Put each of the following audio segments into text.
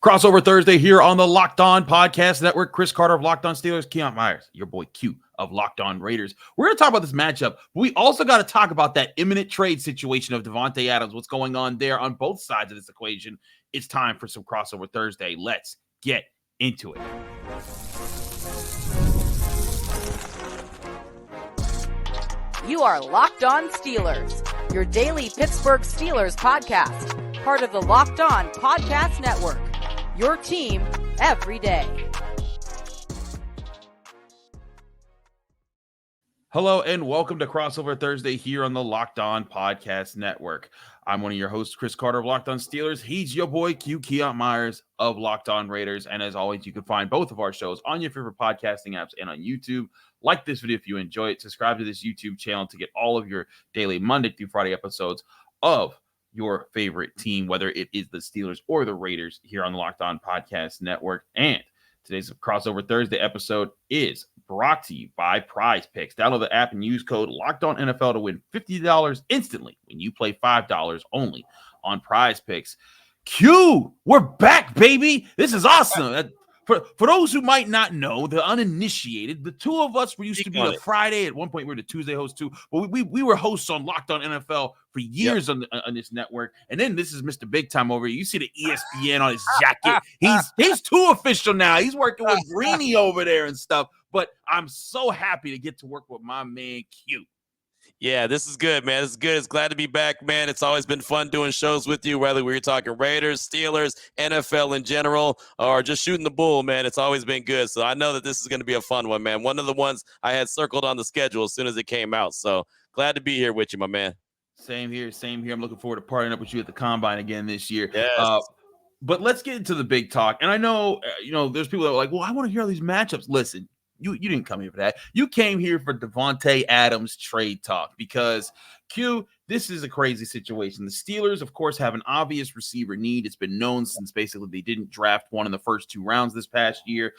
Crossover Thursday here on the Locked On Podcast Network. Chris Carter of Locked On Steelers, Qiant Myers, your boy Q of Locked On Raiders. We're going to talk about this matchup, but we also got to talk about that imminent trade situation of Davante Adams, what's going on there on both sides of this equation. It's time for some Crossover Thursday. Let's get into it. You are Locked On Steelers, your daily Pittsburgh Steelers podcast, part of the Locked On Podcast Network. Your team every day. Hello and welcome to Crossover Thursday here on the Locked On Podcast Network. I'm one of your hosts, Chris Carter of Locked On Steelers. He's your boy Qiant Myers of Locked On Raiders. And as always, you can find both of our shows on your favorite podcasting apps and on YouTube. Like this video if you enjoy it. Subscribe to this YouTube channel to get all of your daily Monday through Friday episodes of your favorite team, whether it is the Steelers or the Raiders, here on the Locked On Podcast Network. And today's Crossover Thursday episode is brought to you by Prize Picks. Download the app and use code LOCKEDONNFL to win $50 instantly when you play $5 only on Prize Picks. Q, we're back, baby. This is awesome. For those who might not know, the uninitiated, the two of us used to be the Friday. At one point, we were the Tuesday hosts too. But we were hosts on Locked On NFL for years on this network. And then this is Mr. Big Time over here. You see the ESPN on his jacket. He's too official now. He's working with Greeny over there and stuff. But I'm so happy to get to work with my man Q. Yeah, this is good, man. It's good. It's glad to be back, man. It's always been fun doing shows with you, whether we're talking Raiders, Steelers, NFL in general, or just shooting the bull, man. It's always been good. So I know that this is going to be a fun one, man. One of the ones I had circled on the schedule as soon as it came out. So glad to be here with you, my man. Same here. I'm looking forward to partying up with you at the Combine again this year. Yes. But let's get into the big talk. And I know, there's people that are like, well, I want to hear all these matchups. Listen. You didn't come here for that. You came here for Davante Adams trade talk because, Q, this is a crazy situation. The Steelers, of course, have an obvious receiver need. It's been known since basically they didn't draft one in the first 2 rounds this past year,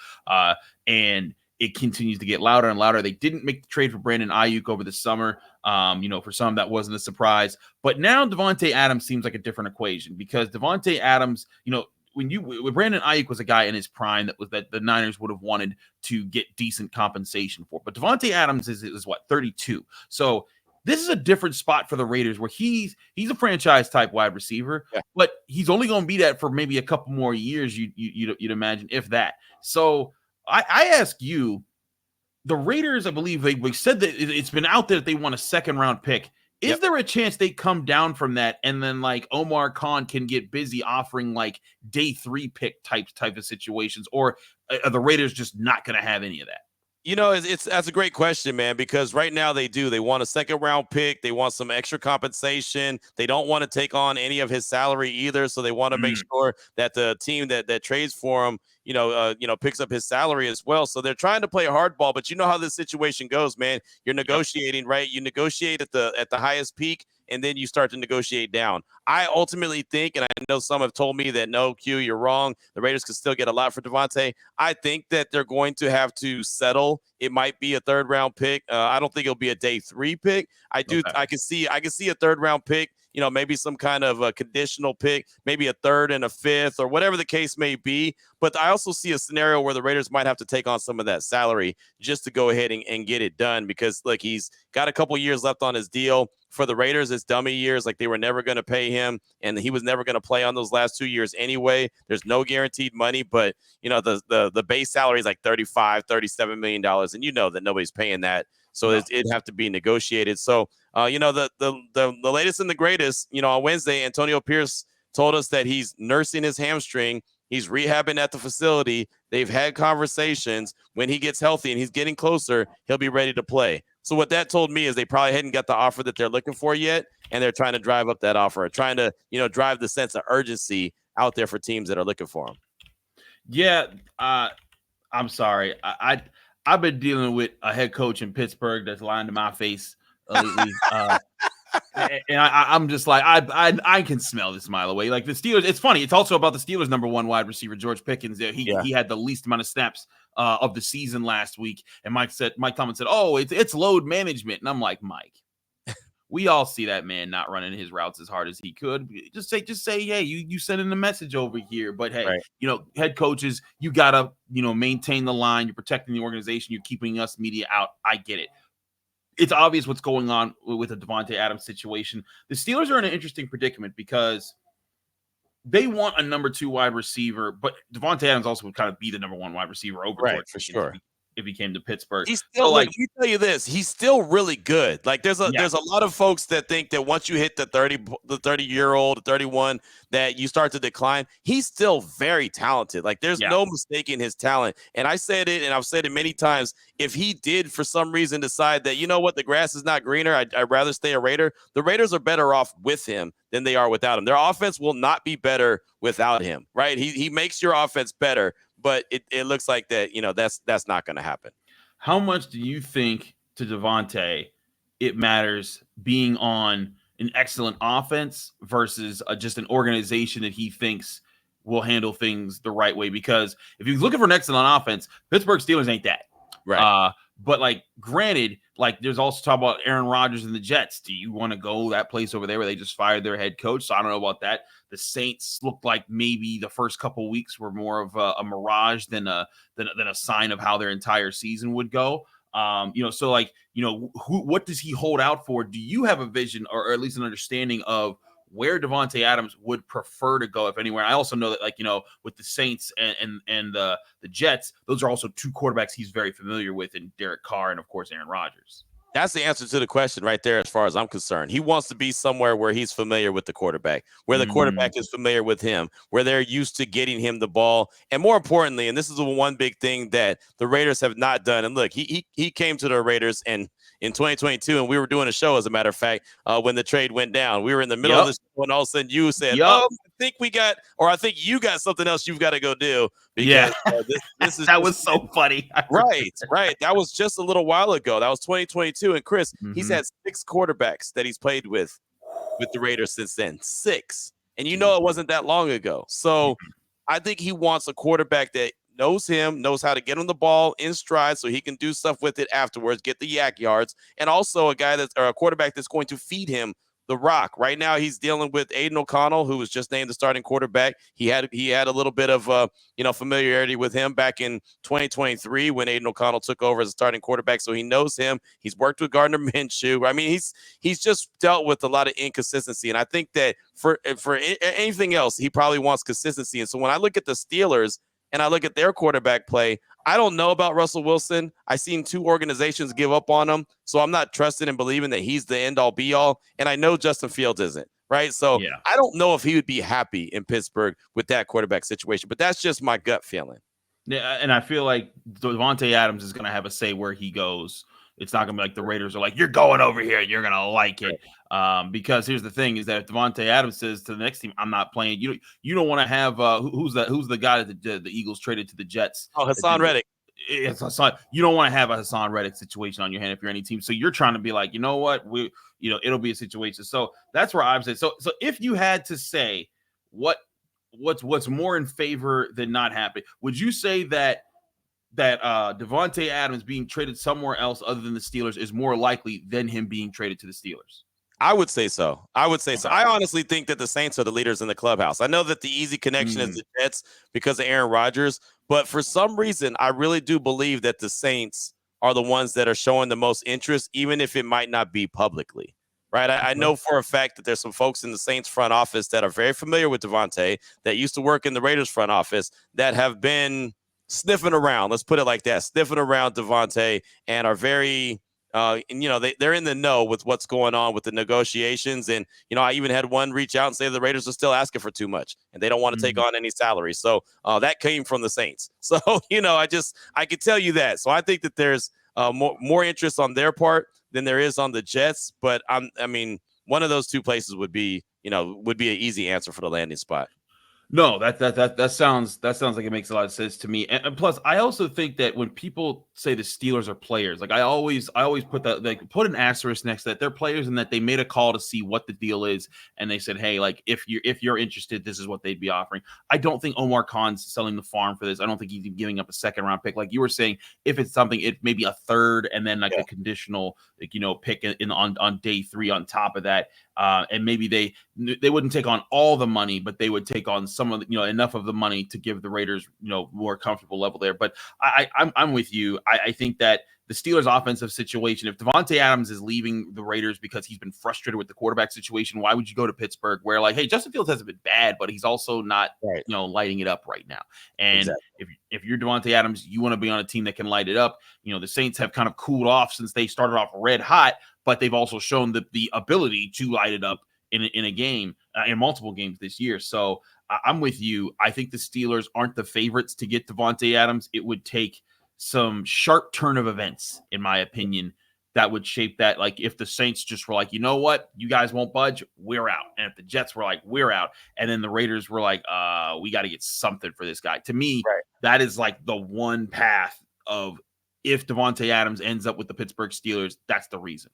and it continues to get louder and louder. They didn't make the trade for Brandon Ayuk over the summer. For some, that wasn't a surprise. But now Davante Adams seems like a different equation because Davante Adams, when Brandon Ayuk was a guy in his prime that the Niners would have wanted to get decent compensation for. But Davante Adams is what, 32. So this is a different spot for the Raiders where he's a franchise type wide receiver, but he's only going to be that for maybe a couple more years. You'd imagine, if that. So I ask you, the Raiders, I believe they said that it's been out there that they want a 2nd-round pick. Is there a chance they come down from that and then like Omar Khan can get busy offering like day 3 pick type of situations, or are the Raiders just not going to have any of that? That's a great question, man, because right now they want a 2nd-round pick. They want some extra compensation. They don't want to take on any of his salary either. So they want to make sure that the team that trades for him, picks up his salary as well. So they're trying to play hardball, but you know how this situation goes, man. You're negotiating, right? You negotiate at the highest peak, and then you start to negotiate down. I ultimately think, and I know some have told me that, no, Q, you're wrong. The Raiders could still get a lot for Davante. I think that they're going to have to settle. It might be a 3rd-round pick. I don't think it'll be a day 3 pick. I can see a 3rd-round pick. Maybe some kind of a conditional pick, maybe a 3rd and a 5th, or whatever the case may be. But I also see a scenario where the Raiders might have to take on some of that salary just to go ahead and get it done, because look, he's got a couple years left on his deal. For the Raiders, it's dummy years. Like, they were never going to pay him, and he was never going to play on those last 2 years anyway. There's no guaranteed money, but the base salary is like $37 million, and you know that nobody's paying that. So it'd have to be negotiated. So, the latest and the greatest, on Wednesday, Antonio Pierce told us that he's nursing his hamstring. He's rehabbing at the facility. They've had conversations. When he gets healthy and he's getting closer, he'll be ready to play. So what that told me is they probably hadn't got the offer that they're looking for yet, and they're trying to drive up that offer, trying to, drive the sense of urgency out there for teams that are looking for him. Yeah, I'm sorry. I've been dealing with a head coach in Pittsburgh that's lying to my face lately. And I'm just like, I can smell this a mile away. Like the Steelers, it's funny. It's also about the Steelers' number 1 wide receiver, George Pickens. He had the least amount of snaps of the season last week. And Mike Tomlin said, oh, it's load management. And I'm like, Mike, We all see that man not running his routes as hard as he could. Just say, hey, you sending a message over here. But hey, right. Head coaches, you gotta, maintain the line. You're protecting the organization. You're keeping us media out. I get it. It's obvious what's going on with the Davante Adams situation. The Steelers are in an interesting predicament because they want a number 2 wide receiver, but Davante Adams also would kind of be the number 1 wide receiver over right, George for Pickens sure. if he came to Pittsburgh. He's still, let me tell you this, he's still really good. Like there's a lot of folks that think that once you hit the 30-year-old, 31, that you start to decline. He's still very talented. Like there's no mistaking his talent. And I said it, and I've said it many times. If he did for some reason decide that, you know what, the grass is not greener, I'd rather stay a Raider. The Raiders are better off with him than they are without him. Their offense will not be better without him, right? He makes your offense better, but it looks like that, that's not going to happen. How much do you think to Davante it matters being on an excellent offense versus just an organization that he thinks will handle things the right way? Because if he's looking for an excellent offense, Pittsburgh Steelers ain't that. Right. But granted, there's also talk about Aaron Rodgers and the Jets. Do you want to go that place over there where they just fired their head coach? So I don't know about that. The Saints looked like maybe the first couple of weeks were more of a mirage than a sign of how their entire season would go. What does he hold out for? Do you have a vision or at least an understanding of where Davante Adams would prefer to go, if anywhere? I also know that, with the Saints and the Jets, those are also 2 quarterbacks he's very familiar with, in Derek Carr and, of course, Aaron Rodgers. That's the answer to the question right there, as far as I'm concerned. He wants to be somewhere where he's familiar with the quarterback, where the quarterback is familiar with him, where they're used to getting him the ball. And more importantly, and this is the one big thing that the Raiders have not done. And look, he came to the Raiders and in 2022, and we were doing a show, as a matter of fact, when the trade went down. We were in the middle of this, and all of a sudden you said, I think you got something else you've got to go do. Because, this is that was so funny. Right. That was just a little while ago. That was 2022. And Chris, he's had 6 quarterbacks that he's played with the Raiders since then. 6. And it wasn't that long ago. So I think he wants a quarterback that knows him, knows how to get him the ball in stride so he can do stuff with it afterwards, get the yak yards, and also a quarterback that's going to feed him the rock. Right now, he's dealing with Aidan O'Connell, who was just named the starting quarterback. He had a little bit of familiarity with him back in 2023 when Aidan O'Connell took over as a starting quarterback, so he knows him. He's worked with Gardner Minshew. I mean, he's just dealt with a lot of inconsistency, and I think that for anything else, he probably wants consistency. And so when I look at the Steelers and I look at their quarterback play, I don't know about Russell Wilson. I've seen 2 organizations give up on him, so I'm not trusting and believing that he's the end-all, be-all. And I know Justin Fields isn't, right? So I don't know if he would be happy in Pittsburgh with that quarterback situation, but that's just my gut feeling. Yeah, and I feel like Davante Adams is going to have a say where he goes. It's not going to be like the Raiders are like, you're going over here, you're going to like it. Because here's the thing is that if Davante Adams says to the next team, I'm not playing, you don't want to have who's the guy that the Eagles traded to the Jets? Oh, Hassan Reddick. It's Hassan. You don't want to have a Hassan Reddick situation on your hand if you're any team. So you're trying to be like, you know what, it'll be a situation. So that's where I'm saying. So if you had to say what's more in favor than not happening, would you say that Davante Adams being traded somewhere else other than the Steelers is more likely than him being traded to the Steelers? I would say so. So. I honestly think that the Saints are the leaders in the clubhouse. I know that the easy connection is the Jets because of Aaron Rodgers, but for some reason, I really do believe that the Saints are the ones that are showing the most interest, even if it might not be publicly. Right. I know for a fact that there's some folks in the Saints front office that are very familiar with Davante, that used to work in the Raiders front office, that have been sniffing around, let's put it like that, sniffing around Davante, and are very they're in the know with what's going on with the negotiations. And I even had one reach out and say the Raiders are still asking for too much and they don't want to take on any salary. So that came from the Saints. So I could tell you that. So I think that there's more interest on their part than there is on the Jets. But one of those 2 places would be an easy answer for the landing spot. No, that sounds like it makes a lot of sense to me. And plus, I also think that when people say the Steelers are players, like I always put that, like, put an asterisk next to that. They're players and that they made a call to see what the deal is, and they said, hey, like if you're interested, this is what they'd be offering. I don't think Omar Khan's selling the farm for this. I don't think he's giving up a second round pick. Like you were saying, if it's something, it maybe a third and then like a conditional, like, pick in on day 3 on top of that. And maybe they wouldn't take on all the money, but they would take on some of the, enough of the money to give the Raiders, more comfortable level there. But I'm with you. I think that the Steelers' offensive situation, if Davante Adams is leaving the Raiders because he's been frustrated with the quarterback situation, why would you go to Pittsburgh where, like, hey, Justin Fields hasn't been bad, but he's also not, lighting it up right now. And if you're Davante Adams, you want to be on a team that can light it up. The Saints have kind of cooled off since they started off red hot, but they've also shown the ability to light it up in a game, in multiple games this year. So I'm with you. I think the Steelers aren't the favorites to get Davante Adams. It would take some sharp turn of events, in my opinion, that would shape that. Like if the Saints just were like, you know what, you guys won't budge, we're out. And if the Jets were like, we're out. And then the Raiders were like, we got to get something for this guy. To me, that is like the one path of, if Davante Adams ends up with the Pittsburgh Steelers, that's the reason.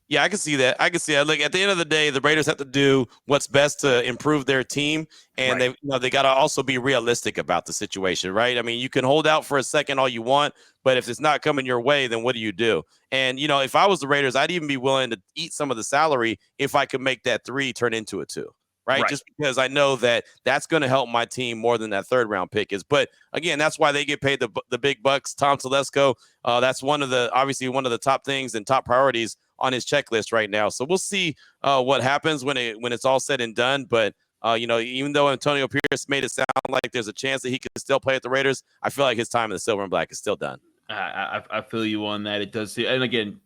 Yeah, I can see that. Like at the end of the day, the Raiders have to do what's best to improve their team, and they got to also be realistic about the situation, right? I mean, you can hold out for a second all you want, but if it's not coming your way, then what do you do? And if I was the Raiders, I'd even be willing to eat some of the salary if I could make that 3 turn into a 2. Right? Just because I know that that's going to help my team more than that third round pick is. But again, that's why they get paid the big bucks. Tom Telesco, that's obviously one of the top things and top priorities on his checklist right now. So we'll see what happens when it's all said and done. But even though Antonio Pierce made it sound like there's a chance that he could still play at the Raiders, I feel like his time in the silver and black is still done. I feel you on that. It does. And again,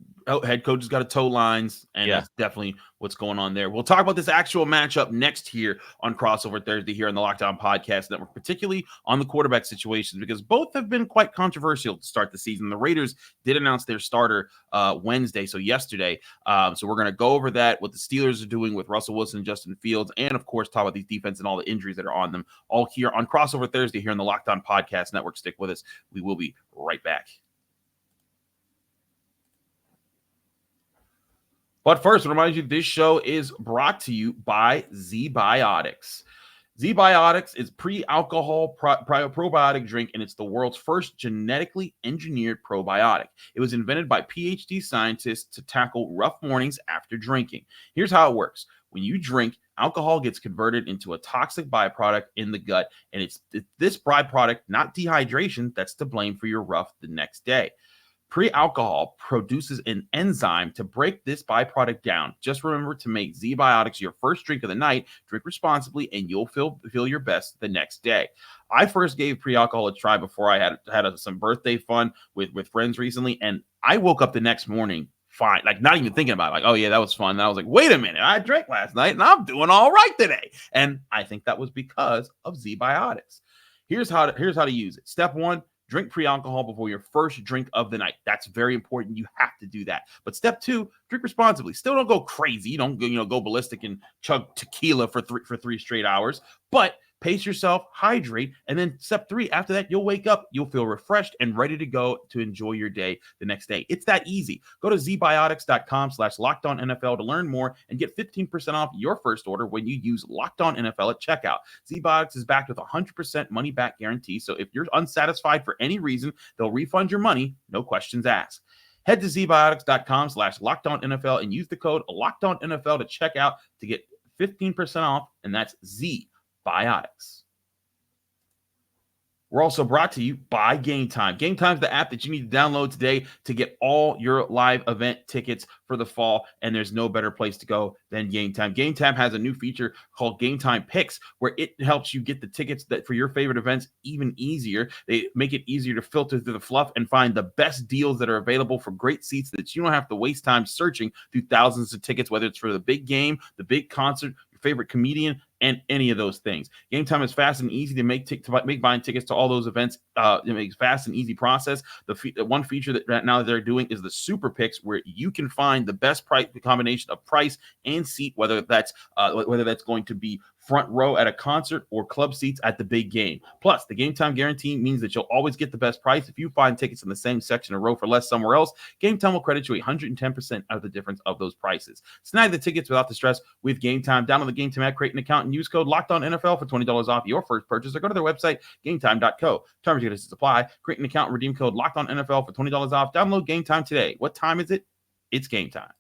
head coach has got to toe lines, and that's definitely what's going on there. We'll talk about this actual matchup next here on Crossover Thursday here on the Lockdown Podcast Network, particularly on the quarterback situations, because both have been quite controversial to start the season. The Raiders did announce their starter Wednesday, so yesterday. So we're going to go over that, what the Steelers are doing with Russell Wilson and Justin Fields, and of course talk about these defense and all the injuries that are on them, all here on Crossover Thursday here on the Lockdown Podcast Network. Stick with us. We will be right back. But first, I remind you, this show is brought to you by Z-Biotics. Z-Biotics is pre-alcohol probiotic drink, and it's the world's first genetically engineered probiotic. It was invented by PhD scientists to tackle rough mornings after drinking. Here's how it works. When you drink, alcohol gets converted into a toxic byproduct in the gut, and it's this byproduct, not dehydration, that's to blame for your rough the next day. Pre-alcohol produces an enzyme to break this byproduct down. Just remember to make Z-Biotics your first drink of the night. Drink responsibly, and you'll feel your best the next day. I first gave pre-alcohol a try before I had some birthday fun with friends recently, and I woke up the next morning fine, like not even thinking about it. Like, oh yeah, that was fun. And I was like, wait a minute, I drank last night, and I'm doing all right today. And I think that was because of Z-Biotics. Here's how to use it. Step 1. Drink pre-alcohol before your first drink of the night. That's very important. You have to do that. But step 2, drink responsibly. Still don't go crazy. Don't go ballistic and chug tequila for three straight hours. But pace yourself, hydrate, and then step 3, after that, you'll wake up, you'll feel refreshed and ready to go to enjoy your day the next day. It's that easy. Go to zbiotics.com/LockedOnNFL to learn more and get 15% off your first order when you use LockedOnNFL at checkout. ZBiotics is backed with a 100% money back guarantee, so if you're unsatisfied for any reason, they'll refund your money, no questions asked. Head to zbiotics.com/LockedOnNFL and use the code LockedOnNFL to check out to get 15% off, and that's Z-Biotics. We're also brought to you by Game Time. Game Time is the app that you need to download today to get all your live event tickets for the fall, and there's no better place to go than Game Time. Game Time has a new feature called Game Time Picks, where it helps you get the tickets that for your favorite events even easier. They make it easier to filter through the fluff and find the best deals that are available for great seats that you don't have to waste time searching through thousands of tickets, whether it's for the big game, the big concert, your favorite comedian, and any of those things. Game Time is fast and easy to make buying tickets to all those events. It makes fast and easy process. The one feature that right now they're doing is the Super Picks, where you can find the best price, the combination of price and seat, whether that's going to be front row at a concert, or club seats at the big game. Plus, the Game Time guarantee means that you'll always get the best price. If you find tickets in the same section or row for less somewhere else, Game Time will credit you 110% of the difference of those prices. Snag the tickets without the stress with Game Time. Download the Game Time app, create an account, and use code LOCKEDONNFL for $20 off your first purchase, or go to their website, gametime.co. Terms and conditions apply. Create an account and redeem code LOCKEDONNFL for $20 off. Download Game Time today. What time is it? It's game time.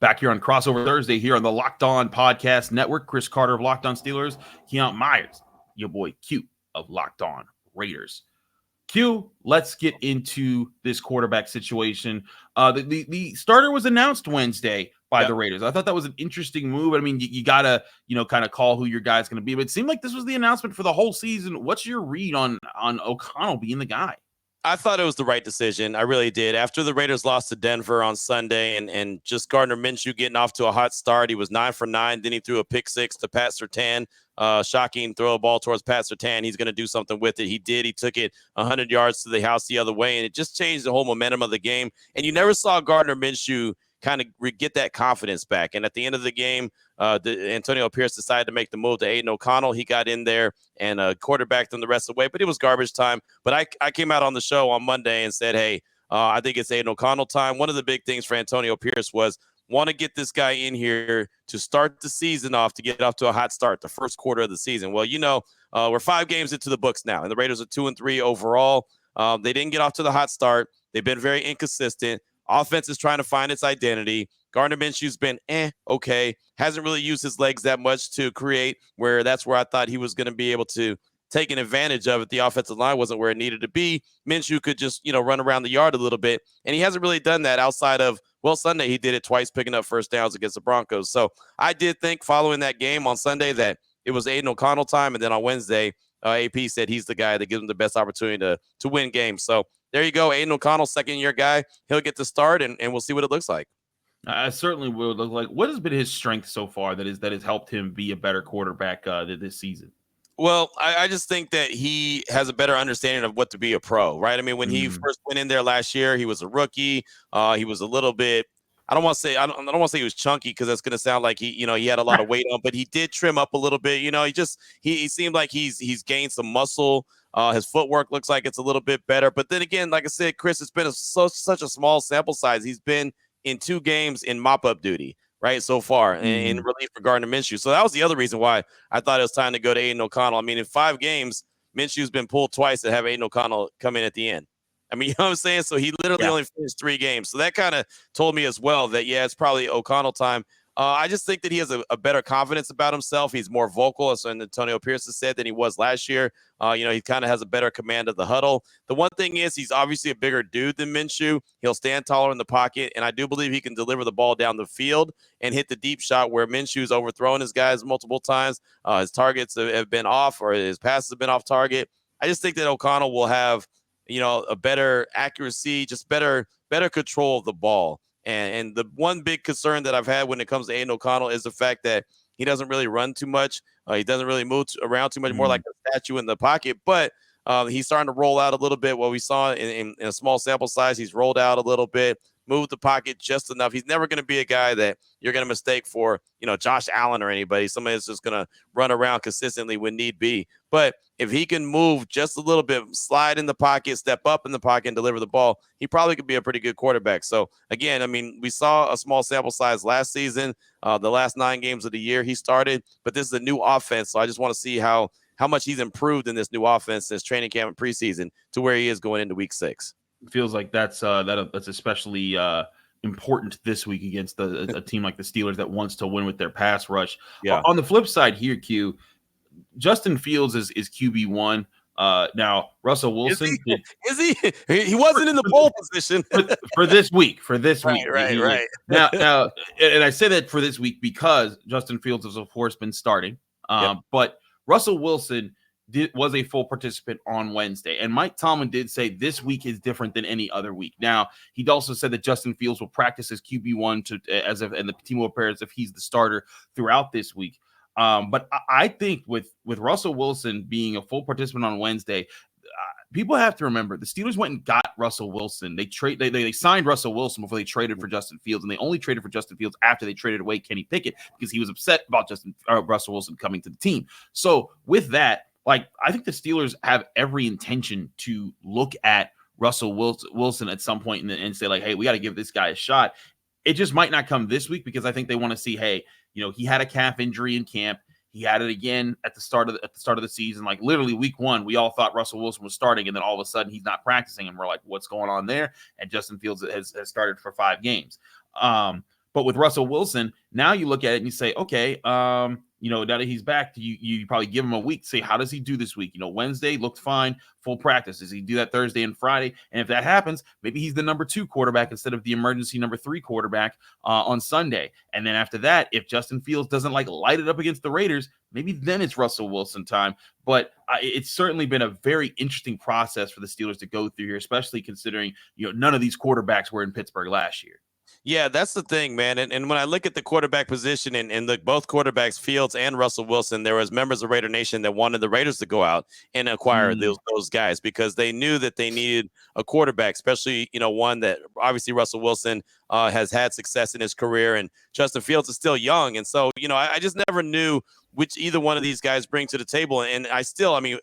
Back here on Crossover Thursday here on the Locked On Podcast Network. Chris Carter of Locked On Steelers, Qiant Myers, your boy Q of Locked On Raiders. Q, let's get into this quarterback situation. The starter was announced Wednesday by the Raiders. I thought that was an interesting move. I mean, you got to, kind of call who your guy's going to be. But it seemed like this was the announcement for the whole season. What's your read on O'Connell being the guy? I thought it was the right decision. I really did. After the Raiders lost to Denver on Sunday and just Gardner Minshew getting off to a hot start, he was 9 for 9. Then he threw a pick six to Pat Surtain. Shocking throw a ball towards Pat Surtain. He's going to do something with it. He did. He took it 100 yards to the house the other way, and it just changed the whole momentum of the game. And you never saw Gardner Minshew kind of get that confidence back. And at the end of the game, Antonio Pierce decided to make the move to Aidan O'Connell. He got in there and quarterbacked them the rest of the way, but it was garbage time. But I came out on the show on Monday and said, hey, I think it's Aidan O'Connell time. One of the big things for Antonio Pierce was want to get this guy in here to start the season off, to get off to a hot start, the first quarter of the season. Well, we're 5 games into the books now, and the Raiders are 2-3 overall. They didn't get off to the hot start. They've been very inconsistent. Offense is trying to find its identity. Gardner Minshew's been okay. Hasn't really used his legs that much to create, where that's where I thought he was going to be able to take an advantage of it. The offensive line wasn't where it needed to be. Minshew could just, run around the yard a little bit, and he hasn't really done that outside of, Sunday he did it twice, picking up first downs against the Broncos. So I did think following that game on Sunday that it was Aidan O'Connell time, and then on Wednesday, AP said he's the guy that gives him the best opportunity to win games. So there you go, Aidan O'Connell, second-year guy. He'll get to start, and we'll see what it looks like. I certainly will look like. What has been his strength so far that has helped him be a better quarterback this season? Well, I just think that he has a better understanding of what to be a pro, right? I mean, when he first went in there last year, he was a rookie. He was a little bit. I don't want to say he was chunky, because that's going to sound like he had a lot of weight on, but he did trim up a little bit. He seemed like he's gained some muscle. His footwork looks like it's a little bit better. But then again, like I said, Chris, it's been such a small sample size. He's been in 2 games in mop-up duty, right, so far, in relief for Gardner Minshew. So that was the other reason why I thought it was time to go to Aidan O'Connell. I mean, in 5 games, Minshew's been pulled twice to have Aidan O'Connell come in at the end. I mean, you know what I'm saying? So he literally only finished 3 games. So that kind of told me as well that, it's probably O'Connell time. I just think that he has a better confidence about himself. He's more vocal, as Antonio Pierce has said, than he was last year. He kind of has a better command of the huddle. The one thing is he's obviously a bigger dude than Minshew. He'll stand taller in the pocket, and I do believe he can deliver the ball down the field and hit the deep shot where Minshew's overthrown his guys multiple times. His targets have been off, or his passes have been off target. I just think that O'Connell will have, a better accuracy, just better control of the ball. And the one big concern that I've had when it comes to Aidan O'Connell is the fact that he doesn't really run too much. He doesn't really move around too much, more like a statue in the pocket. But he's starting to roll out a little bit. What we saw in a small sample size, he's rolled out a little bit, moved the pocket just enough. He's never going to be a guy that you're going to mistake for, Josh Allen or anybody, somebody that's just going to run around consistently when need be. But if he can move just a little bit, slide in the pocket, step up in the pocket, and deliver the ball, he probably could be a pretty good quarterback. So, again, I mean, we saw a small sample size last season, the last 9 games of the year he started, but this is a new offense. So I just want to see how much he's improved in this new offense since training camp and preseason to where he is going into week 6. It feels like that's especially important this week against a team like the Steelers that wants to win with their pass rush. Yeah. On the flip side here, Q, Justin Fields is QB1. Now Russell Wilson is he? He wasn't in the pole position for this week. Right. Now, and I say that for this week because Justin Fields has of course been starting. But Russell Wilson was a full participant on Wednesday, and Mike Tomlin did say this week is different than any other week. Now, he also said that Justin Fields will practice as QB1 and the team will prepare as if he's the starter throughout this week. But I think with Russell Wilson being a full participant on Wednesday, people have to remember the Steelers went and got Russell Wilson. They signed Russell Wilson before they traded for Justin Fields, and they only traded for Justin Fields after they traded away Kenny Pickett because he was upset about Russell Wilson coming to the team. So with that, like, I think the Steelers have every intention to look at Russell Wilson at some point and say, like, hey, we got to give this guy a shot. It just might not come this week because I think they want to see, hey, he had a calf injury in camp. He had it again at the start of the season. Like, literally week 1, we all thought Russell Wilson was starting, and then all of a sudden he's not practicing, and we're like, what's going on there? And Justin Fields has started for 5 games. But with Russell Wilson, now you look at it and you say, okay, now that he's back, you probably give him a week to say, how does he do this week? Wednesday looked fine, full practice. Does he do that Thursday and Friday? And if that happens, maybe he's the number 2 quarterback instead of the emergency number 3 quarterback on Sunday. And then after that, if Justin Fields doesn't light it up against the Raiders, maybe then it's Russell Wilson time. But it's certainly been a very interesting process for the Steelers to go through here, especially considering none of these quarterbacks were in Pittsburgh last year. Yeah, that's the thing, man. And when I look at the quarterback position and look, both quarterbacks, Fields and Russell Wilson, there was members of Raider Nation that wanted the Raiders to go out and acquire those guys because they knew that they needed a quarterback, especially, one that obviously Russell Wilson has had success in his career, and Justin Fields is still young. And so, I just never knew which either one of these guys bring to the table. And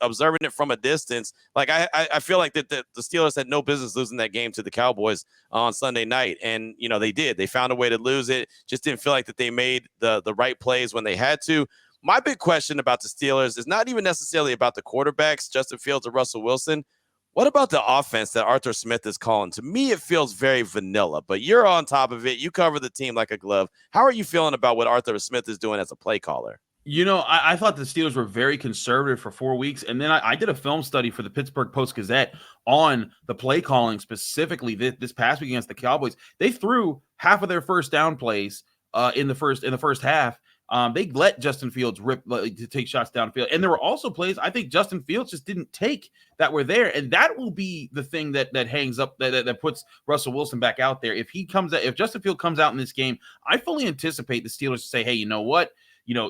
observing it from a distance, like I feel like that the Steelers had no business losing that game to the Cowboys on Sunday night. And, they did. They found a way to lose it. Just didn't feel like that they made the right plays when they had to. My big question about the Steelers is not even necessarily about the quarterbacks, Justin Fields or Russell Wilson. What about the offense that Arthur Smith is calling? To me, it feels very vanilla, but you're on top of it. You cover the team like a glove. How are you feeling about what Arthur Smith is doing as a play caller? I thought the Steelers were very conservative for 4 weeks. And then I did a film study for the Pittsburgh Post-Gazette on the play calling specifically this past week against the Cowboys. They threw half of their first down plays in the first half. They let Justin Fields to take shots downfield. And there were also plays I think Justin Fields just didn't take that were there. And that will be the thing that hangs up, that puts Russell Wilson back out there. If Justin Fields comes out in this game, I fully anticipate the Steelers to say, hey, you know what?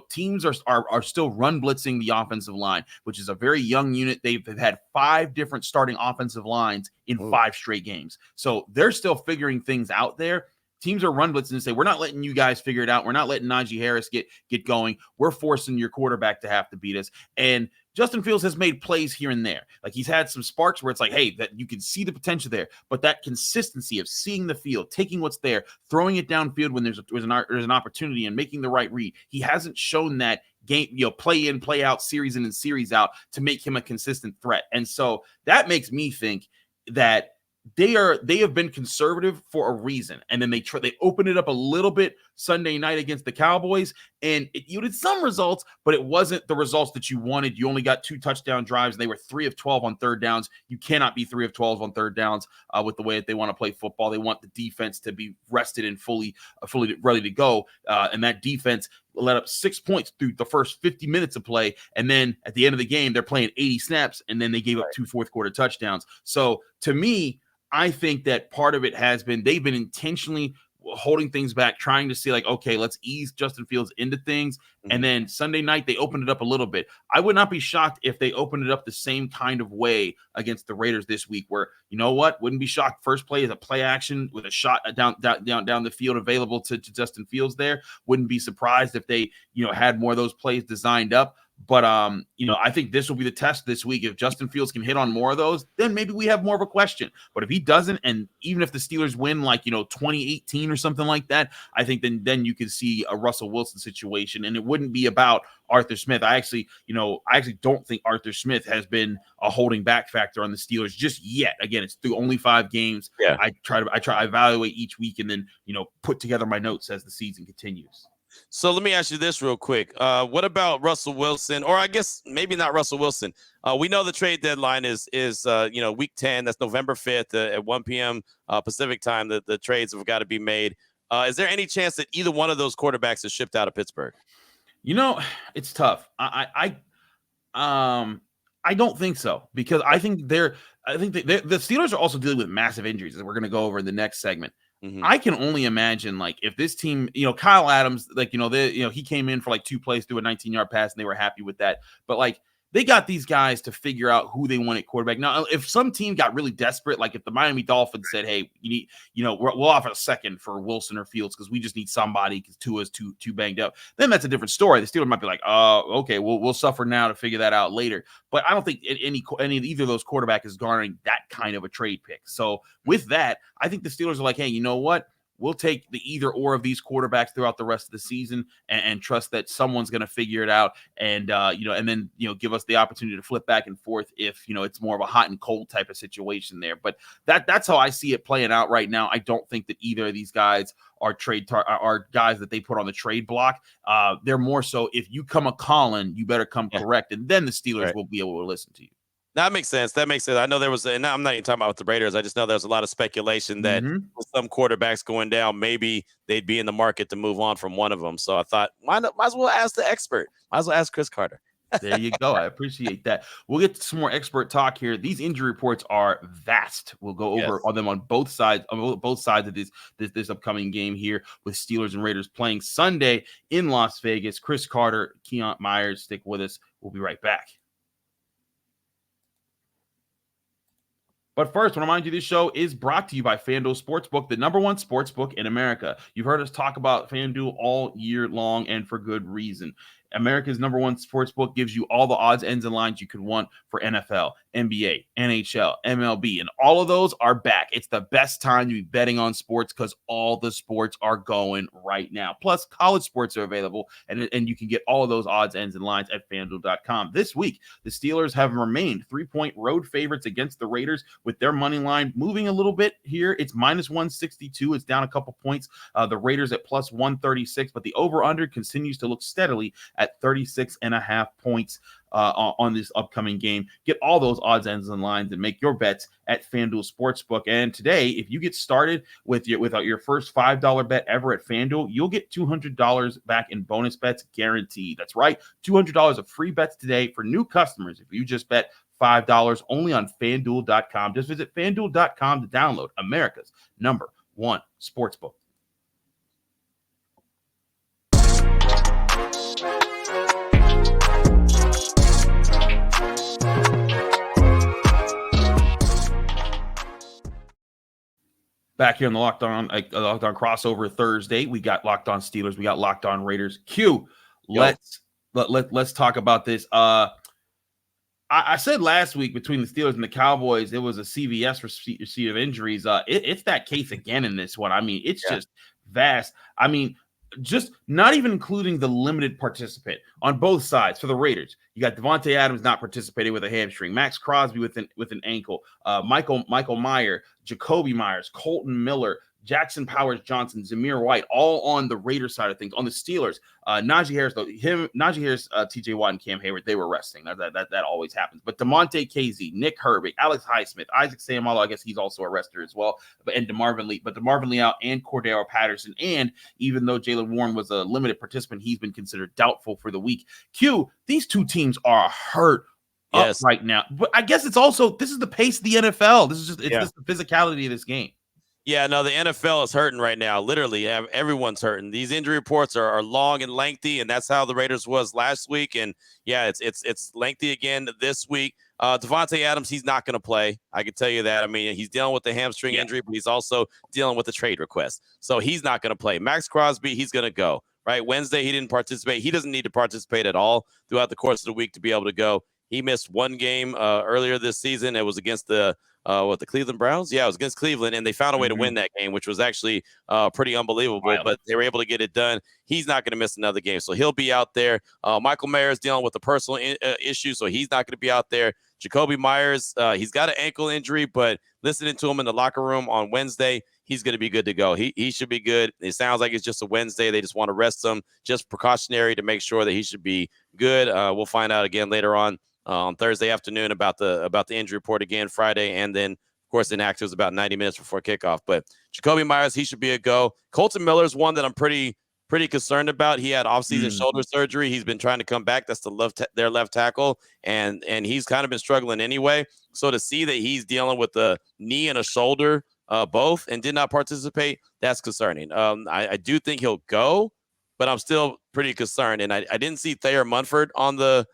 Teams are still run blitzing the offensive line, which is a very young unit. They've had 5 different starting offensive lines in 5 straight games. So they're still figuring things out there. Teams are run blitzing and say, we're not letting you guys figure it out. We're not letting Najee Harris get going. We're forcing your quarterback to have to beat us. And Justin Fields has made plays here and there. Like, he's had some sparks where it's like, hey, that you can see the potential there. But that consistency of seeing the field, taking what's there, throwing it downfield when there's an opportunity and making the right read. He hasn't shown that game, play in, play out, series in and series out to make him a consistent threat. And so that makes me think that they have been conservative for a reason. And then they opened it up a little bit Sunday night against the Cowboys, and it yielded some results, but it wasn't the results that you wanted. You only got 2 touchdown drives, and they were 3 of 12 on third downs. You cannot be 3 of 12 on third downs with the way that they want to play football. They want the defense to be rested and fully ready to go. And that defense let up 6 points through the first 50 minutes of play. And then at the end of the game, they're playing 80 snaps, and then they gave up 2 fourth quarter touchdowns. So to me, I think that part of it has been they've been intentionally holding things back, trying to see, like, okay, let's ease Justin Fields into things. And then Sunday night, they opened it up a little bit. I would not be shocked if they opened it up the same kind of way against the Raiders this week, where, you know what, wouldn't be shocked. First play is a play action with a shot down the field available to Justin Fields there. Wouldn't be surprised if they, had more of those plays designed up. But, I think this will be the test this week. If Justin Fields can hit on more of those, then maybe we have more of a question. But if he doesn't, and even if the Steelers win 2018 or something like that, I think then you could see a Russell Wilson situation, and it wouldn't be about Arthur Smith. I actually don't think Arthur Smith has been a holding back factor on the Steelers just yet. Again, it's through only 5 games. Yeah. I evaluate each week and then, put together my notes as the season continues. So let me ask you this real quick. What about Russell Wilson? Or I guess maybe not Russell Wilson. We know the trade deadline is week 10. That's November 5th at 1 p.m. Pacific time. The trades have got to be made. Is there any chance that either one of those quarterbacks is shipped out of Pittsburgh? It's tough. I don't think so, because I think the Steelers are also dealing with massive injuries that we're going to go over in the next segment. I can only imagine, like, if this team, Kyle Adams, like, he came in for like 2 plays through a 19-yard pass and they were happy with that. But like, they got these guys to figure out who they want at quarterback. Now, if some team got really desperate, like if the Miami Dolphins said, "Hey, you need, we'll offer a second for Wilson or Fields because we just need somebody because Tua's too banged up," then that's a different story. The Steelers might be like, okay, we'll suffer now to figure that out later." But I don't think any of either of those quarterbacks is garnering that kind of a trade pick. So with that, I think the Steelers are like, "Hey, you know what? We'll take the either or of these quarterbacks throughout the rest of the season and trust that someone's going to figure it out and then give us the opportunity to flip back and forth if it's more of a hot and cold type of situation there." But that's how I see it playing out right now. I don't think that either of these guys are are guys that they put on the trade block. They're more so, if you come a calling, you better come correct, and then the Steelers will be able to listen to you. That makes sense. I know there was, and I'm not even talking about with the Raiders. I just know there's a lot of speculation that with some quarterbacks going down, maybe they'd be in the market to move on from one of them. So I thought, might as well ask the expert. Might as well ask Chris Carter. There you go. I appreciate that. We'll get to some more expert talk here. These injury reports are vast. We'll go over on them on both sides of this upcoming game here with Steelers and Raiders playing Sunday in Las Vegas. Chris Carter, Qiant Myers, stick with us. We'll be right back. But first, I want to remind you this show is brought to you by FanDuel Sportsbook, the #1 sportsbook in America. You've heard us talk about FanDuel all year long, and for good reason. America's #1 sportsbook gives you all the odds, ends, and lines you could want for NFL, NBA, NHL, MLB, and all of those are back. It's the best time to be betting on sports because all the sports are going right now. Plus, college sports are available, and you can get all of those odds, ends, and lines at FanDuel.com. This week, the Steelers have remained 3-point road favorites against the Raiders with their money line moving a little bit here. It's -162. It's down a couple points. The Raiders at +136, but the over-under continues to look steadily at 36.5 points on this upcoming game. Get all those odds, ends, and lines and make your bets at FanDuel Sportsbook. And today, if you get started with your first $5 bet ever at FanDuel, you'll get $200 back in bonus bets guaranteed. That's right, $200 of free bets today for new customers if you just bet $5 only on FanDuel.com. Just visit FanDuel.com to download America's #1 sportsbook. Back here on the Locked On crossover Thursday, we got Locked On Steelers, we got Locked On Raiders. Q, let's talk about this. I said last week between the Steelers and the Cowboys, it was a CVS receipt of injuries. It's that case again in this one. I mean, it's just vast. I mean, just not even including the limited participant on both sides. For the Raiders, you got Davante Adams not participating with a hamstring, Max Crosby with an ankle, Michael Mayer, Jacoby Myers, Colton Miller, Jackson Powers-Johnson, Zamir White, all on the Raiders side of things. On the Steelers, Najee Harris, T.J. Watt, and Cam Hayward, they were resting. That always happens. But DeMonte Casey, Nick Herbig, Alex Highsmith, Isaac Seumalo, I guess he's also a rester as well, and DeMarvin Lee out and Cordero Patterson. And even though Jaylen Warren was a limited participant, he's been considered doubtful for the week. Q, these two teams are hurt up right now. But I guess it's also, this is the pace of the NFL. This is just the physicality of this game. Yeah, no, the NFL is hurting right now. Literally, everyone's hurting. These injury reports are long and lengthy, and that's how the Raiders was last week. And yeah, it's lengthy again this week. Davante Adams, he's not going to play. I can tell you that. I mean, he's dealing with the hamstring injury, but he's also dealing with the trade request. So he's not going to play. Max Crosby, he's going to go. Right? Wednesday, he didn't participate. He doesn't need to participate at all throughout the course of the week to be able to go. He missed one game earlier this season. It was against the Cleveland Browns? Yeah, it was against Cleveland, and they found a way to win that game, which was actually pretty unbelievable, but they were able to get it done. He's not going to miss another game, so he'll be out there. Michael Mayer is dealing with a personal issue, so he's not going to be out there. Jacoby Myers, he's got an ankle injury, but listening to him in the locker room on Wednesday, he's going to be good to go. He should be good. It sounds like it's just a Wednesday. They just want to rest him, just precautionary to make sure that he should be good. We'll find out again later on Thursday afternoon about the injury report again Friday, and then of course inactives about 90 minutes before kickoff. But Jacoby Myers, he should be a go. Colton Miller's one that I'm pretty concerned about. He had offseason shoulder surgery. He's been trying to come back. That's their left tackle, and he's kind of been struggling anyway. So to see that he's dealing with a knee and a shoulder both and did not participate, that's concerning. I do think he'll go, but I'm still pretty concerned. And I didn't see Thayer Munford on the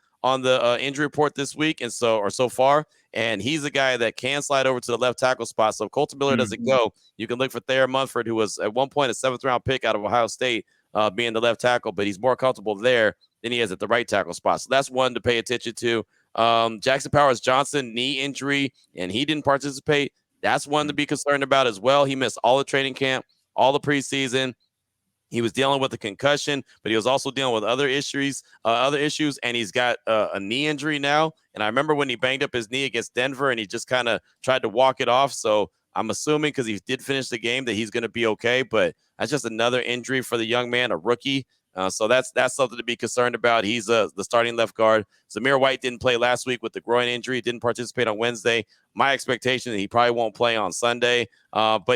injury report this week, and so far. And he's a guy that can slide over to the left tackle spot. So if Colton Miller doesn't go, you can look for Thayer Munford, who was at one point a 7th-round pick out of Ohio State, being the left tackle, but he's more comfortable there than he is at the right tackle spot. So that's one to pay attention to. Jackson Powers Johnson, knee injury, and he didn't participate. That's one to be concerned about as well. He missed all the training camp, all the preseason. He was dealing with a concussion, but he was also dealing with other issues, and he's got a knee injury now. And I remember when he banged up his knee against Denver, and he just kind of tried to walk it off. So I'm assuming because he did finish the game that he's going to be okay. But that's just another injury for the young man, a rookie. So that's something to be concerned about. He's the starting left guard. Zamir White didn't play last week with the groin injury, didn't participate on Wednesday. My expectation is he probably won't play on Sunday. But,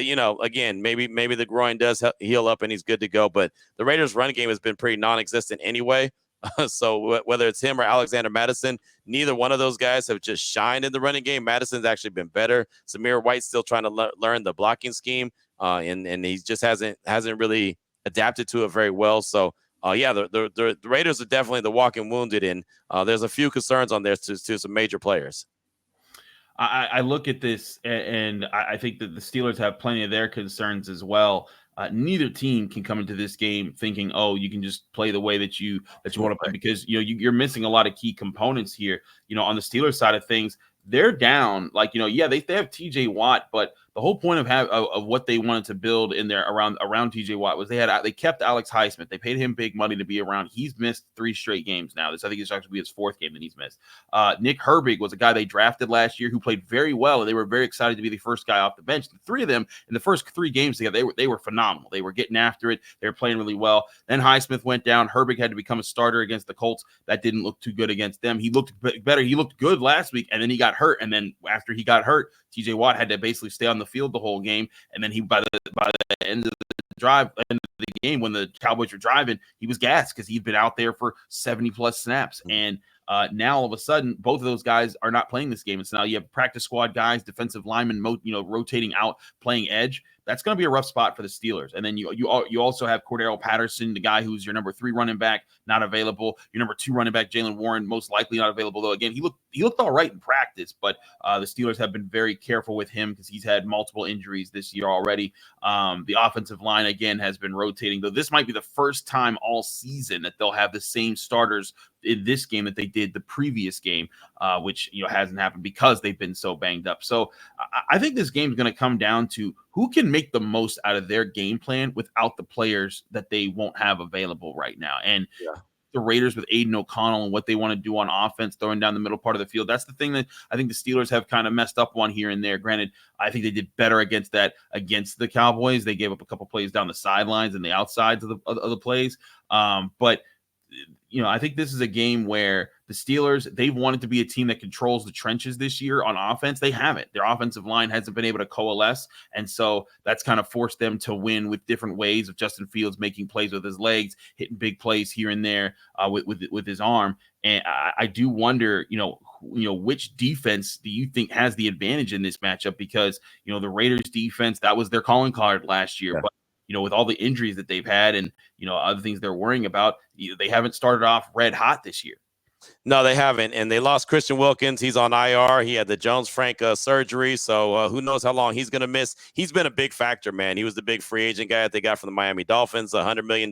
again, maybe the groin does heal up and he's good to go. But the Raiders' run game has been pretty non-existent anyway. So whether it's him or Alexander Madison, neither one of those guys have just shined in the running game. Madison's actually been better. Zamir White's still trying to learn the blocking scheme, and he just hasn't really adapted to it very well. So, the Raiders are definitely the walking wounded, and there's a few concerns on there to some major players. I look at this, and I think that the Steelers have plenty of their concerns as well. Neither team can come into this game thinking, oh, you can just play the way that you want to play, because you're missing a lot of key components here. On the Steelers side of things, they're down. They have TJ Watt, but the whole point of what they wanted to build in there around TJ Watt was they kept Alex Highsmith. They paid him big money to be around. He's missed 3 straight games now. I think it's actually be his 4th game that he's missed. Nick Herbig was a guy they drafted last year who played very well, and they were very excited to be the first guy off the bench. The 3 of them in the first 3 games together, they were phenomenal. They were getting after it. They were playing really well. Then Highsmith went down. Herbig had to become a starter against the Colts. That didn't look too good against them. He looked better. He looked good last week, and then he got hurt. And then after he got hurt, TJ Watt had to basically stay on the field the whole game. And then by the end of the game, when the Cowboys were driving, he was gassed because he'd been out there for 70+ snaps. And now all of a sudden, both of those guys are not playing this game. And so now you have practice squad guys, defensive linemen, rotating out, playing edge. That's going to be a rough spot for the Steelers. And then you also have Cordero Patterson, the guy who's your number 3 running back, not available. Your number 2 running back, Jalen Warren, most likely not available. Though again, he looked all right in practice, but the Steelers have been very careful with him because he's had multiple injuries this year already. The offensive line again has been rotating. Though this might be the first time all season that they'll have the same starters in this game that they did the previous game, which hasn't happened because they've been so banged up. So I think this game is going to come down to who can make the most out of their game plan without the players that they won't have available right now. And the Raiders with Aidan O'Connell and what they want to do on offense, throwing down the middle part of the field. That's the thing that I think the Steelers have kind of messed up on here and there. Granted, I think they did better against the Cowboys. They gave up a couple plays down the sidelines and the outsides of the plays. But I think this is a game where the Steelers, they've wanted to be a team that controls the trenches this year on offense. They haven't. Their offensive line hasn't been able to coalesce. And so that's kind of forced them to win with different ways of Justin Fields making plays with his legs, hitting big plays here and there with his arm. And I do wonder, which defense do you think has the advantage in this matchup? Because, the Raiders defense, that was their calling card last year. Yeah. But with all the injuries that they've had and, other things they're worrying about, they haven't started off red hot this year. No, they haven't. And they lost Christian Wilkins. He's on IR. He had the Jones-Frank surgery. So who knows how long he's going to miss. He's been a big factor, man. He was the big free agent guy that they got from the Miami Dolphins, $100 million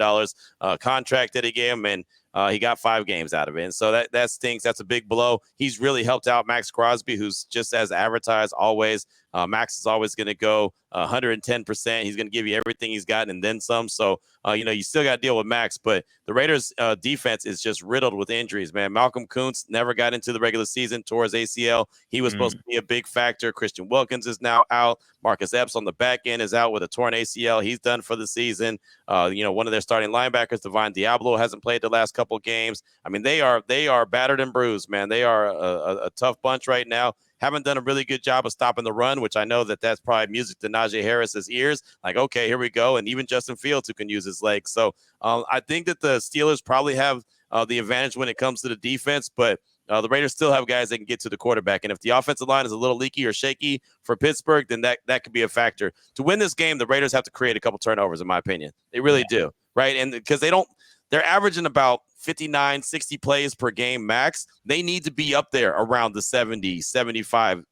contract that he gave him. And he got 5 games out of it. And so that stinks. That's a big blow. He's really helped out Max Crosby, who's just as advertised always. Max is always going to go 110%. He's going to give you everything he's got and then some. So, you still got to deal with Max. But the Raiders defense is just riddled with injuries, man. Malcolm Kuntz never got into the regular season, tore his ACL. He was supposed to be a big factor. Christian Wilkins is now out. Marcus Epps on the back end is out with a torn ACL. He's done for the season. One of their starting linebackers, Divine Diablo, hasn't played the last couple of games. I mean, they are battered and bruised, man. They are a tough bunch right now. Haven't done a really good job of stopping the run, which I know that's probably music to Najee Harris's ears. Like, okay, here we go. And even Justin Fields, who can use his legs. So I think that the Steelers probably have the advantage when it comes to the defense. But the Raiders still have guys that can get to the quarterback. And if the offensive line is a little leaky or shaky for Pittsburgh, then that could be a factor. To win this game, the Raiders have to create a couple turnovers, in my opinion. They really do, right? And because they're averaging about 59, 60 plays per game max. They need to be up there around the 70, 75,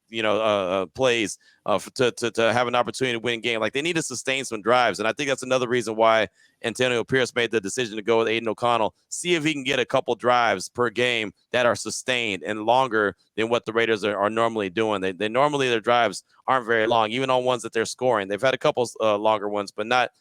plays to have an opportunity to win a game. Like, they need to sustain some drives. And I think that's another reason why Antonio Pierce made the decision to go with Aidan O'Connell, see if he can get a couple drives per game that are sustained and longer than what the Raiders are normally doing. They normally, their drives aren't very long, even on ones that they're scoring. They've had a couple longer ones, but not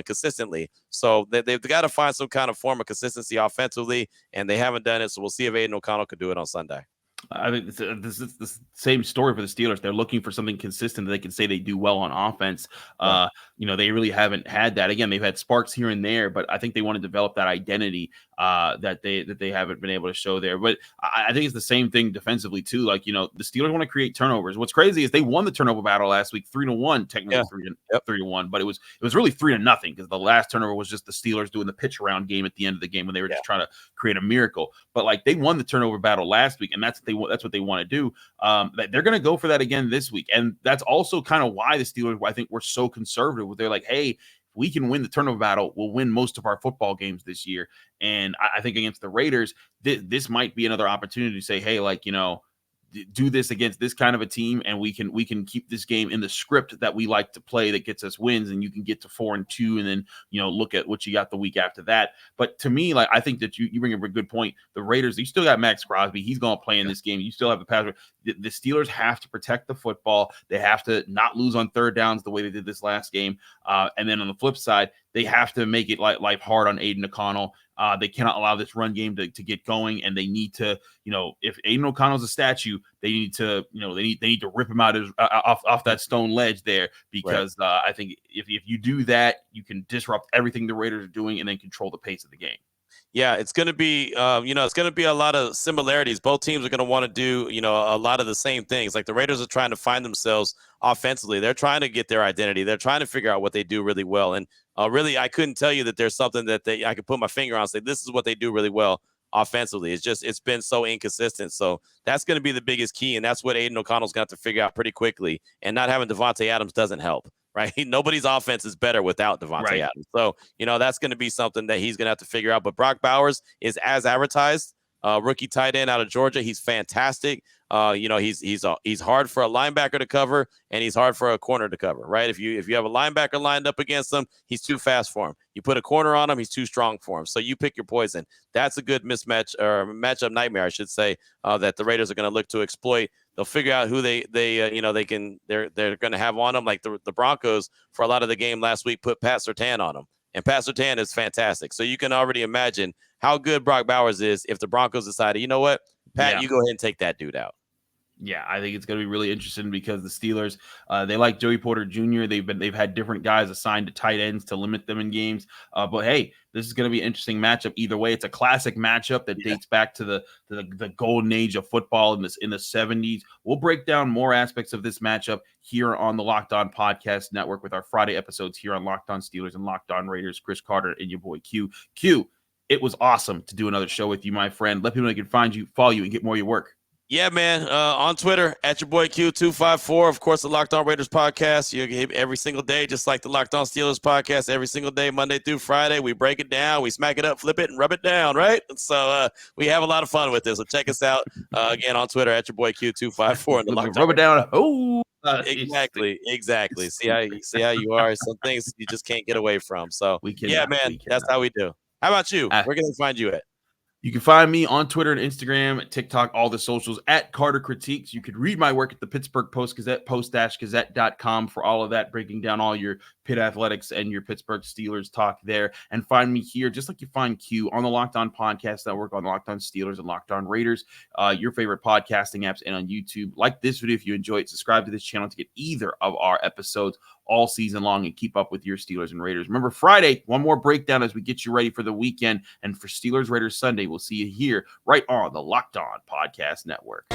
consistently. So they've got to find some kind of form of consistency offensively, and they haven't done it. So we'll see if Aidan O'Connell could do it on Sunday. I think this is the same story for the Steelers. They're looking for something consistent that they can say they do well on offense. Right. They really haven't had that. Again, they've had sparks here and there, but I think they want to develop that identity that they haven't been able to show there. But I think it's the same thing defensively too. Like, the Steelers want to create turnovers. What's crazy is they won the turnover battle last week 3-1, technically 3-1, but it was really 3-0 because the last turnover was just the Steelers doing the pitch around game at the end of the game when they were just trying to create a miracle. But like, they won the turnover battle last week, and that's what they want to do. They're going to go for that again this week, and that's also kind of why the Steelers, I think, were so conservative. They're like, hey, if we can win the turnover battle, we'll win most of our football games this year. And I think against the Raiders, this might be another opportunity to say, hey, do this against this kind of a team, and we can keep this game in the script that we like to play that gets us wins, and you can get to 4-2 and then look at what you got the week after that. But to me, like, I think that you bring up a good point. The Raiders, you still got Max Crosby, he's going to play in this game. You still have the pass. The Steelers have to protect the football. They have to not lose on third downs the way they did this last game. And then on the flip side, they have to make it life hard on Aidan O'Connell. They cannot allow this run game to get going, and they need to, if Aidan O'Connell's a statue, they need to, they need to rip him out off that stone ledge there, because I think if you do that, you can disrupt everything the Raiders are doing and then control the pace of the game. Yeah, it's going to be, it's going to be a lot of similarities. Both teams are going to want to do, a lot of the same things. Like, the Raiders are trying to find themselves offensively. They're trying to get their identity. They're trying to figure out what they do really well. And really, I couldn't tell you that there's something that I could put my finger on and say, this is what they do really well offensively. It's been so inconsistent. So that's going to be the biggest key. And that's what Aidan O'Connell's going to have to figure out pretty quickly. And not having Davante Adams doesn't help. Right. Nobody's offense is better without Davante Adams. So, that's going to be something that he's going to have to figure out. But Brock Bowers is as advertised, rookie tight end out of Georgia. He's fantastic. He's hard for a linebacker to cover, and he's hard for a corner to cover. Right. If you have a linebacker lined up against him, he's too fast for him. You put a corner on him, he's too strong for him. So you pick your poison. That's a good mismatch, or matchup nightmare, I should say, that the Raiders are going to look to exploit. They'll figure out who they're going to have on them. Like the Broncos for a lot of the game last week put Pat Surtain on them, and Pat Surtain is fantastic. So you can already imagine how good Brock Bowers is if the Broncos decided, you know what, Pat, you go ahead and take that dude out. Yeah, I think it's going to be really interesting because the Steelers, they like Joey Porter Jr. They've had different guys assigned to tight ends to limit them in games. But hey, this is going to be an interesting matchup either way. It's a classic matchup that dates back to the golden age of football in the 70s. We'll break down more aspects of this matchup here on the Locked On Podcast Network with our Friday episodes here on Locked On Steelers and Locked On Raiders. Chris Carter and your boy Q. It was awesome to do another show with you, my friend. Let people know they can find you, follow you, and get more of your work. Yeah, man. On Twitter, at your boy Q254. Of course, the Locked On Raiders podcast. You get every single day, just like the Locked On Steelers podcast, every single day, Monday through Friday. We break it down, we smack it up, flip it, and rub it down, right? So we have a lot of fun with this. So check us out again on Twitter, at your boy Q254. And the Locked On rub it down. Oh, exactly. See how you are. Some things you just can't get away from. So that's how we do. How about you? Where can they find you at? You can find me on Twitter and Instagram, TikTok, all the socials at Carter Critiques. You could read my work at the Pittsburgh Post-Gazette, post-gazette.com for all of that, breaking down all your Pitt Athletics and your Pittsburgh Steelers talk there. And find me here, just like you find Q, on the Locked On Podcast Network, on Locked On Steelers and Locked On Raiders, your favorite podcasting apps, and on YouTube. Like this video if you enjoy it. Subscribe to this channel to get either of our episodes all season long and keep up with your Steelers and Raiders. Remember, Friday, one more breakdown as we get you ready for the weekend. And for Steelers Raiders Sunday, we'll see you here right on the Locked On Podcast Network.